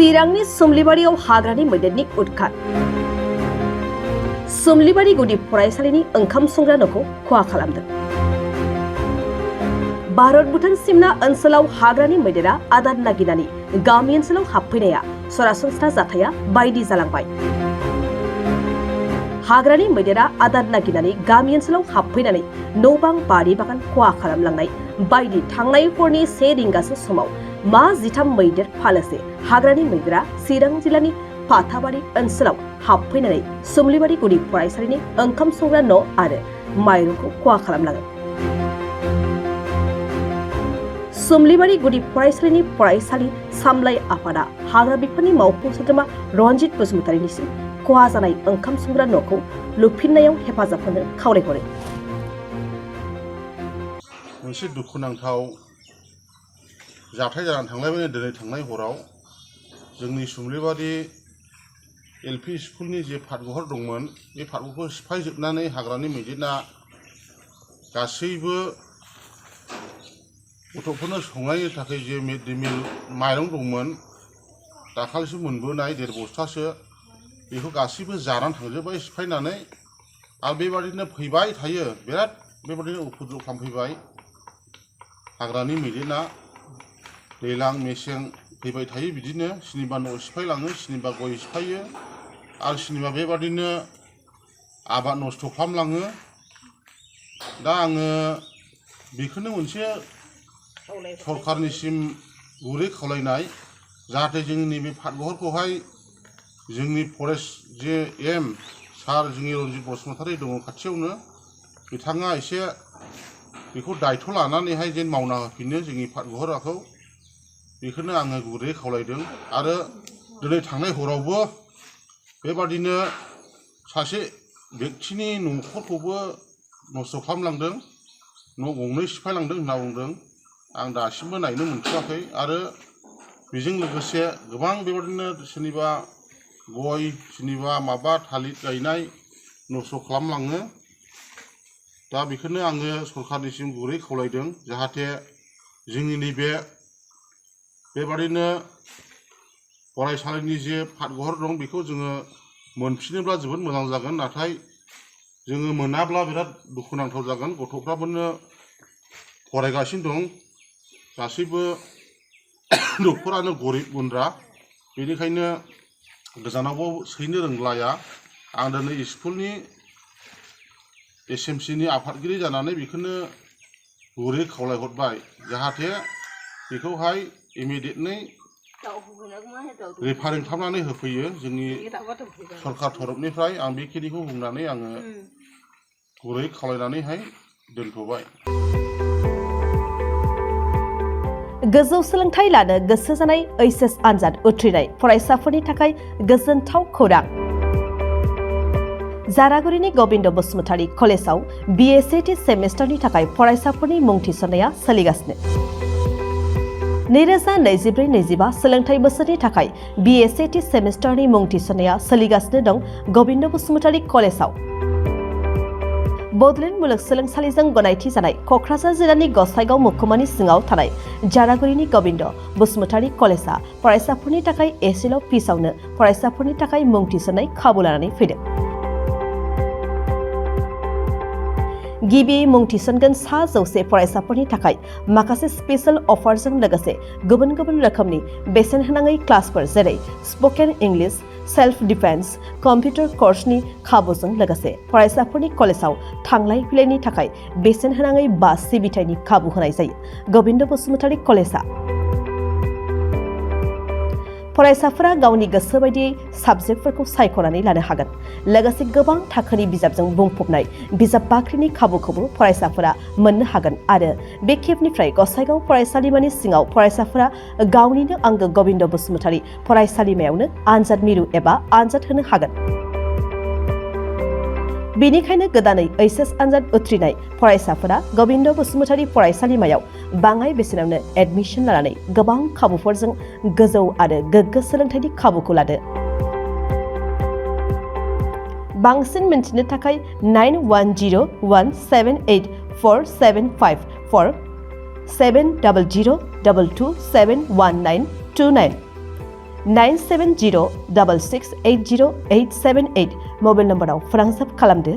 चिरांनि सुमलिबारियाव हाग्रानि मैदेरनि उदखार। सुमलिबारि गुदि फरायसालिनि ओंखाम संग्रा न'खौ खहा खालामदों। भारत भुटान सिमना ओनसोलाव हाग्रानि मैदेरा आदार नागिरनानै गामि ओनसोलाव हाबफैनाया सरासनस्रा जाथाया बायदि जालांबाय। हाग्रानि मैदेरा आदार नागिरनानै गामि ओनसोलाव हाबफैनानै न' बां बारि बागान खहा खालामलांनाय बायदि थांनाय हरनि 1 रिंगासो समाव मा 13 मैदेर फालोसे हाग्रानि मैदेरा चिरां जिल्लानि फाथाबारि ओनसोलाव हाबफैनानै सुमलिबारि गुदि फरायसालिनि ओंखाम संग्रा न' आरो माइरंखौ खहा खालामलाङो। सुमलिबारि गुदि फरायसालिनि फरायसालि सामलाय आफादा हाग्रा बिफाननि मावफुं सोद्रोमा रन्जित बसुमतारीनिसिम खहा जानाय ओंखाम संग्रा न'खौ लुफिननायाव हेफाजाब होनो खावलायहरो। मोनसे दुखुनांथाव जाथाय जानानै थांलायबाय दिनै थांनाय हराव जोंनि सुमलिबारि एलपि स्कुलनि जे फाटगहर दंमोन बे फाटगहरखौ सिफायजोबनानै हाग्रानि मैदेरा गासैबो गथ'फोरनो संनायनि थाखाय जे मिड डे मिल माइरं दंमोन दाखालिसो मोनबोनाय 1.5 बस्थासो बेखौ गासैबो जानानै थांजोब्बाय सिफायनानै आरो बेबादिनो फैबाय थायो बिराद बेबादिनो उपद्रब खालामफैबाय हाग्रानि मैदेरा दैज्लां मेसें फैबाय थायो बिदिनो सोरनिबा न' सिफायलाङो सोरनिबा गय सिफायो आरो सोरनिबा बेबादिनो आबाद नस्थ' खालामलाङो। दा आङो बेखौनो मोनसे सरकारनिसिम गुरै खावलायनाय जाहाथे जोंनि नैबे फाटगहरखौहाय जोंनि फरेस्ट जे एम सार जोंनि रन्जित बसुमतारी दङ खाथियावनो बिथाङा एसे बेखौ दायथ' लानानैहाय जेन मावना होफिनो जोंनि फाटगहरखौ बेखौनो आङो गुरै खावलायदों। आरो दिनै थांनाय हरावबो बेबादिनो सासे व्यक्तिनि न'खरखौबो नस्थ' खालामलांदों न' गंनै सिफायलांदों होनना बुंदों। आं दासिमबो नायनो मोनथ'वाखै आरो बेजों लोगोसे गोबां बेबादिनो सोरनिबा गय सोरनिबा माबा थालिर गायनाय नस्थ' खालामलाङो। दा बेखौनो आङो सरकारनिसिम गुरै खावलायदों जाहाथे जोंनि नैबे बेबादिनो फरायसालिनि जे फाटगहर दं बेखौ जोङो मोनफिनोब्ला जोबोद मोजां जागोन नाथाय जोङो मोनाब्ला बिराद दुखुनांथाव जागोन। गथ'फ्राबोनो फरायगासिनो दं गासैबो न'खरानो गरिब गुन्द्रा बेनिखायनो गोजानावबो सैनो रोंलाया। आं दिनै स्कुलनि SMCनि आफादगिरि जानानै बेखौनो गुरै खावलायहरबाय जाहाथे बेखौहाय इमिडियेटलि रिफारिं खालामनानै होफैयो जोंनि सरकार तरफनिफ्राय। आं बेखिनिखौ बुंनानै आङो गुरै खावलायनानैहाय दोनथ'बाय। गोजौ सोलोंथाइ लानो गोसो जानाय HS आनजाद उथ्रिनाय फरायसाफोरनि थाखाय गोजोनथाव खौरां। जारागुरिनि गबिन्द बसुमतारी कलेजाव BSc सेमेस्टारनि थाखाय फरायसाफोरनि मुं थिसननाया सोलिगासिनो। 2024-25 सोलोंथाइ बोसोरनि थाखाय BSc सेमेस्टारनि मुं थिसननाया सोलिगासिनो दं गबिन्द बसुमतारी कलेजाव। बड'लेण्ड मुलुगसोलोंसालिजों गनायथि जानाय क'क्राझार जिल्लानि गसाइगाव महकुमानि सिङाव थानाय जारागुरिनि गबिन्द बसुमतारी कलेजा फरायसाफोरनि थाखाय एसेल' फिसावनो फरायसाफोरनि थाखाय मुं थिसननाय खाबु लानानै फैदों। गिबियै मुं थिसनगोन 100 फरायसाफोरनि थाखाय माखासे स्पेशल अफारजों लोगोसे गुबुन गुबुन रोखोमनि बेसेन होनाङै क्लासफोर जेरै spoken English, self defence, computer कर्सनि खाबुजों लोगोसे फरायसाफोरनि कलेजाव थांलाय फैलायनि थाखाय बेसेन होनाङै बास सिबिथायनि खाबु होनाय जायो। गबिन्द बसुमतारी कलेजा फरायसाफोरा गावनि गोसो बायदियै साबजेक्टफोरखौ सायख'नानै लानो हागोन। लोगोसे गोबां थाखोनि बिजाबजों बुंफबनाय बिजाब बाख्रिनि खाबुखौबो फरायसाफोरा मोननो हागोन आरो बे खेबनिफ्राय गसाइगाव फरायसालिमानि सिङाव फरायसाफोरा गावनिनो आंगो गबिन्द बसुमतारी फरायसालिमायावनो आनजाद मिरु एबा आनजाद होनो हागोन। बेनिखायनो गोदानै HS आनजाद उथ्रिनाय फरायसाफोरा गबिन्द बसुमतारी फरायसालिमायाव बाङाय बेसेनावनो एडमिशन लानानै गोबां खाबुफोरजों गोजौ आरो गोग्गो सोलोंथाइनि खाबुखौ लादो। बांसिन मिन्थिनो थाखाय 9101784754 70022271929 9706680878 मबाइल नम्बराव फोनांजाब खालामदो